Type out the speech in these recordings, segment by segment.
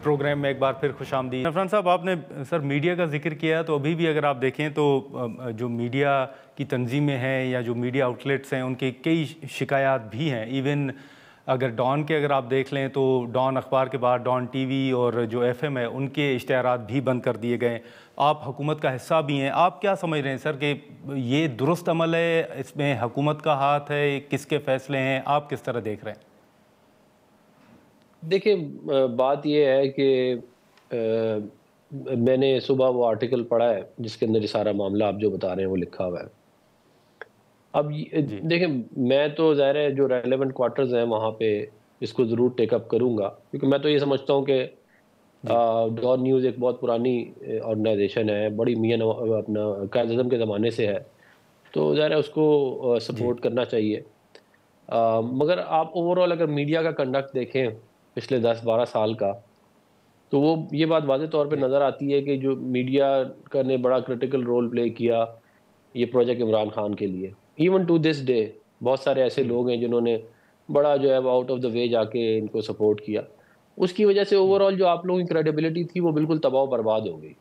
Programme में एक बार फिर खुशामदीद। अफरान साहब, आपने सर मीडिया का जिक्र किया, तो अभी भी अगर आप देखें तो जो मीडिया की तंजीमें हैं या जो मीडिया आउटलेट्स हैं उनके कई शिकायत भी हैं। इवन अगर डॉन के अगर आप देख लें तो डॉन अखबार के बाद डॉन टीवी और जो एफएम है उनके इश्तिहारात भी बंद कर दिए गए। आप हुकूमत का हिस्सा भी हैं, आप क्या समझ रहे हैं सर कि ये दुरुस्त अमल है, इसमें हुकूमत का हाथ है, किसके फैसले हैं, आप किस तरह देख रहे हैं? देखिए, बात यह है कि मैंने सुबह वो आर्टिकल पढ़ा है जिसके अंदर ये सारा मामला आप जो बता रहे हैं वो लिखा हुआ है। अब जी देखिए, मैं तो ज़ाहिर है जो रेलेवेंट क्वार्टर्स हैं वहाँ पे इसको ज़रूर टेकअप करूँगा, क्योंकि मैं तो ये समझता हूँ कि जी डॉन न्यूज़ एक बहुत पुरानी ऑर्गेनाइजेशन है, बड़ी मियां अपना कायद-ए-आज़म के ज़माने से है, तो ज़ाहिर है उसको जी सपोर्ट करना चाहिए। मगर आप ओवरऑल अगर मीडिया का कंडक्ट देखें पिछले 10-12 साल का, तो वो ये बात वाज़े तौर पे जी नज़र आती है कि जो मीडिया का ने बड़ा क्रिटिकल रोल प्ले किया ये प्रोजेक्ट इमरान खान के लिए। इवन टू दिस डे बहुत सारे ऐसे हम्म, लोग हैं जिन्होंने बड़ा जो है वो आउट ऑफ द वे जाके इनको सपोर्ट किया। उसकी वजह से हम्म, ओवरऑल जो आप लोगों की क्रेडिबिलिटी थी वो बिल्कुल तबाह बर्बाद हो गई,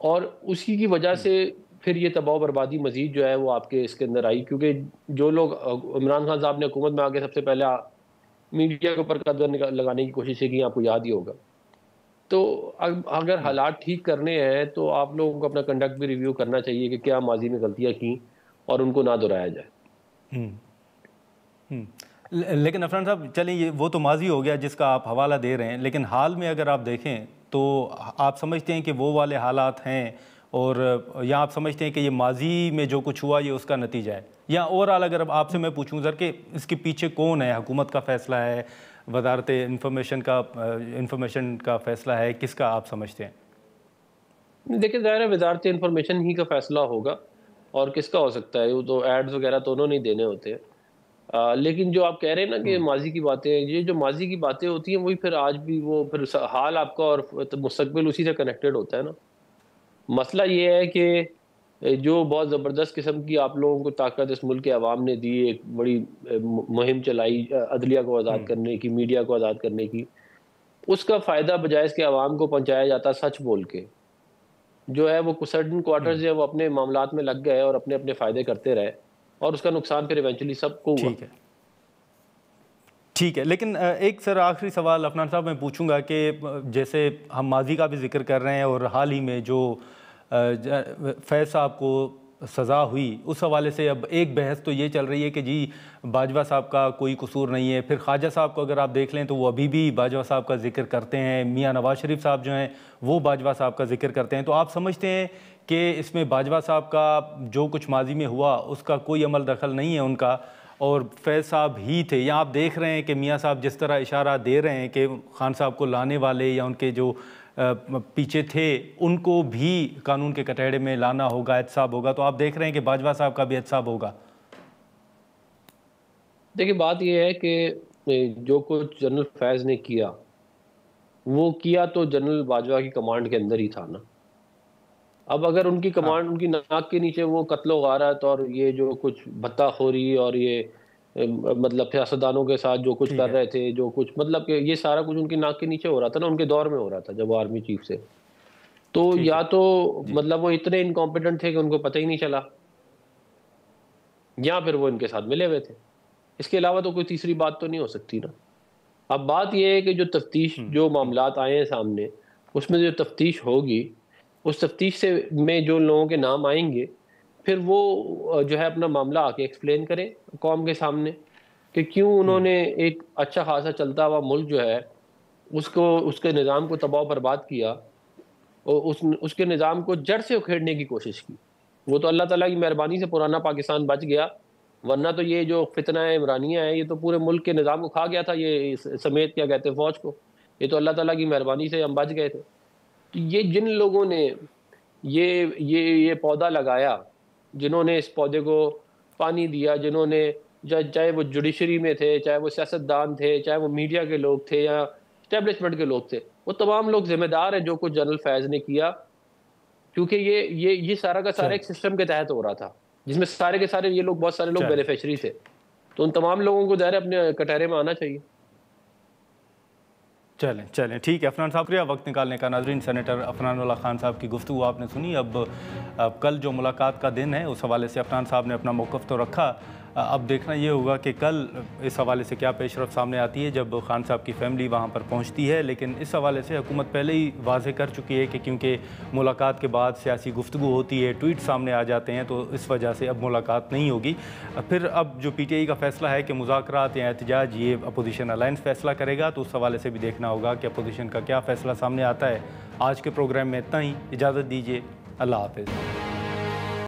और उसी की वजह हम्म, से फिर ये तबाह बर्बादी मज़ीद जो है वो आपके इसके अंदर आई, क्योंकि जो लोग इमरान खान साहब ने हुकूमत में आके सबसे पहले मीडिया के ऊपर कदर लगाने की कोशिश की, आपको याद ही होगा। तो अगर हम्म, हालात ठीक करने हैं तो आप लोगों को अपना कंडक्ट भी रिव्यू करना चाहिए कि क्या माजी में गलतियां की और उनको ना दोहराया जाए। हम्म, हम्म। लेकिन अफरान साहब, चलिए ये वो तो माजी हो गया जिसका आप हवाला दे रहे हैं, लेकिन हाल में अगर आप देखें तो आप समझते हैं कि वो वाले हालात हैं, और या आप समझते हैं कि ये माजी में जो कुछ हुआ ये उसका नतीजा है? या ओवरऑल अगर अब आपसे मैं पूछूं सर कि इसके पीछे कौन है, हुकूमत का फ़ैसला है, वजारत इंफॉर्मेशन का फ़ैसला है, किसका आप समझते हैं? देखिए, ज़ाहिर है वजारत इंफॉर्मेशन ही का फैसला होगा, और किसका हो सकता है? वो तो एड्स वगैरह तो उन्होंने ही देने होते हैं। लेकिन जो आप कह रहे हैं ना कि हम्म, कि माजी की बातें, ये जो माजी की बातें होती हैं वही फिर आज भी वो फिर हाल आपका और मुस्तकबिल उसी से कनेक्टेड होता है ना। मसला ये है कि जो बहुत ज़बरदस्त किस्म की आप लोगों को ताकत इस मुल्क के अवाम ने दी, एक बड़ी मुहिम चलाई अदलिया को आज़ाद करने की, मीडिया को आज़ाद करने की, उसका फ़ायदा बजाय इसके अवाम को पहुँचाया जाता सच बोल के, जो है वो सर्टेन क्वार्टर्स जो है वो अपने मामलात में लग गए और अपने-अपने फ़ायदे करते रहे, और उसका नुकसान फिर इवेंचुअली सबको हुआ। ठीक है, ठीक है। लेकिन एक सर आखिरी सवाल अफनान साहब मैं पूछूंगा कि जैसे हम माजी का भी जिक्र कर रहे हैं और हाल ही में जो फैज़ साहब को सज़ा हुई उस हवाले से अब एक बहस तो ये चल रही है कि जी बाजवा साहब का कोई कसूर नहीं है। फिर ख्वाजा साहब को अगर आप देख लें तो वो अभी भी बाजवा साहब का जिक्र करते हैं। मियाँ नवाज शरीफ साहब जो हैं वो बाजवा साहब का जिक्र करते हैं। तो आप समझते हैं कि इसमें बाजवा साहब का जो कुछ माजी में हुआ उसका कोई अमल दखल नहीं है उनका, और फैज़ साहब ही थे? या आप देख रहे हैं कि मियाँ साहब जिस तरह इशारा दे रहे हैं कि खान साहब को लाने वाले या उनके जो पीछे थे उनको भी कानून के कटहरे में लाना होगा, एहतसाब होगा, तो आप देख रहे हैं कि बाजवा साहब का भी एहतसाब होगा? देखिए, बात ये है कि जो कुछ जनरल फैज़ ने किया, वो किया तो जनरल बाजवा की कमांड के अंदर ही था ना। अब अगर उनकी हाँ, कमांड, उनकी नाक के नीचे वो कत्लो गारत और ये जो कुछ भत्ताखोरी और ये मतलब सियासतदानों के साथ जो कुछ ठीक कर है, रहे थे, जो कुछ मतलब कि ये सारा कुछ उनकी नाक के नीचे हो रहा था ना, उनके दौर में हो रहा था जब वो आर्मी चीफ से। तो ठीक या है। तो जी मतलब वो इतने इनकॉम्पिटेंट थे कि उनको पता ही नहीं चला, या फिर वो इनके साथ मिले हुए थे। इसके अलावा तो कोई तीसरी बात तो नहीं हो सकती ना। अब बात ये है कि जो तफ्तीश, हम्म, जो हम्म, मामलात आए हैं सामने, उसमें जो तफ्तीश होगी, उस तफ्तीश से में जो लोगों के नाम आएंगे, फिर वो जो है अपना मामला आके एक्सप्लेन करें कौम के सामने कि क्यों हम्म, उन्होंने एक अच्छा खासा चलता हुआ मुल्क जो है उसको, उसके निज़ाम को तबाह बर्बाद किया, और उसके निज़ाम को जड़ से उखेड़ने की कोशिश की। वो तो अल्लाह ताला की मेहरबानी से पुराना पाकिस्तान बच गया, वरना तो ये जो फितना है इमरानिया है, ये तो पूरे मुल्क के निज़ाम को खा गया था, ये समेत क्या कहते हैं फौज को। ये तो अल्लाह ताला की मेहरबानी से हम बच गए थे। तो ये जिन लोगों ने ये ये पौधा लगाया, जिन्होंने इस पौधे को पानी दिया, जिन्होंने चाहे वो जुडिशरी में थे, चाहे वो सियासतदान थे, चाहे वो मीडिया के लोग थे या एस्टेब्लिशमेंट के लोग थे, वो तमाम लोग जिम्मेदार हैं जो कुछ जनरल फैज ने किया, क्योंकि ये सारा का सारा चल एक सिस्टम के तहत हो रहा था, जिसमें सारे के सारे ये लोग, बहुत सारे लोग चल बेनिफिशरी थे। तो उन तमाम लोगों को ज़ाहिर है अपने कटहरे में आना चाहिए। चलें चलें ठीक है अफनान साहब, शुक्रिया वक्त निकालने का। नाज़रीन, सेनेटर अफनानुल्लाह खान साहब की गुफ्तगू आपने सुनी। अब कल जो मुलाकात का दिन है उस हवाले से अफनान साहब ने अपना मौक़िफ़ तो रखा। अब देखना ये होगा कि कल इस हवाले से क्या पेशरफ़ सामने आती है जब खान साहब की फ़ैमिली वहाँ पर पहुँचती है। लेकिन इस हवाले से हुकूमत पहले ही वाज़ेह कर चुकी है कि क्योंकि मुलाकात के बाद सियासी गुफ्तगू होती है, ट्वीट सामने आ जाते हैं, तो इस वजह से अब मुलाकात नहीं होगी। फिर अब जो PTI का फ़ैसला है कि मुज़ाकरात या एहतजाज, ये अपोजिशन अलायंस फ़ैसला करेगा, तो उस हवाले से भी देखना होगा कि अपोजिशन का क्या फ़ैसला सामने आता है। आज के प्रोग्राम में इतना ही, इजाज़त दीजिए, अल्लाह हाफ़िज़।